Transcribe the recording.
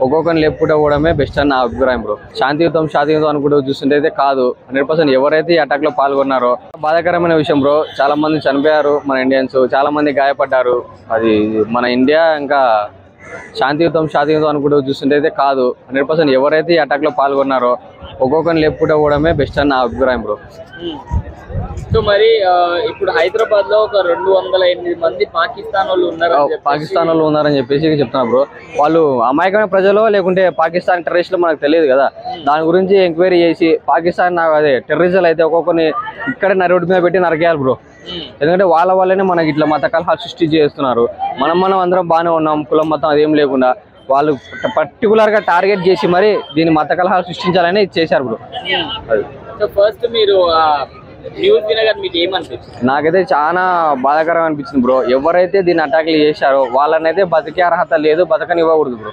ఒక్కొక్కరిని లేపుకుంటూ బెస్ట్ అని నా అభిప్రాయం బ్రో. శాంతియుతం అనుకుంటూ చూస్తుంటే అయితే కాదు. 100% ఎవరైతే అటాక్ లో పాల్గొన్నారో బాధాకరమైన విషయం బ్రో. చాలా మంది చనిపోయారు మన ఇండియన్స్, చాలా మంది గాయపడ్డారు. అది మన ఇండియా ఇంకా శాంతియుతం అనుకుంటూ చూస్తుంటే అయితే కాదు. 100% ఎవరైతే అటాక్ లో పాల్గొన్నారో ఒక్కొక్కరిని లేపుకుంటూ బెస్ట్ అని నా అభిప్రాయం బ్రో. సో మరి ఇప్పుడు హైదరాబాద్ లో ఒక 208 మంది పాకిస్తాన్ వాళ్ళు ఉన్నారని చెప్పేసి చెప్తున్నారు బ్రో. వాళ్ళు అమాయకమైన ప్రజలు లేకుంటే పాకిస్తాన్ టెర్రరిస్టులు మనకు తెలియదు కదా. దాని గురించి ఎంక్వైరీ చేసి పాకిస్తాన్ అదే టెర్రరిస్టులు అయితే ఒక్కొక్కరిని ఇక్కడే రోడ్డు మీద పెట్టి నరికేయాలి బ్రో. ఎందుకంటే వాళ్ళ వల్లనే మనకి ఇట్లా మత కలహాలు సృష్టి చేస్తున్నారు. మనం అందరం బాగానే ఉన్నాం, కులం మతం అదేం లేకుండా వాళ్ళు పర్టికులర్ గా టార్గెట్ చేసి మరి దీన్ని మత కలహాలు సృష్టించాలని చేశారు బ్రో. సో ఫస్ట్ మీరు న్యూస్ వినగానే మీకు ఏమనిపించింది? నాకైతే చాలా బాధాకరం అనిపించింది బ్రో. ఎవరైతే దీన్ని అటాక్లు చేశారో వాళ్ళనైతే బతికే అర్హత లేదు, బతకనివ్వకూడదు బ్రో.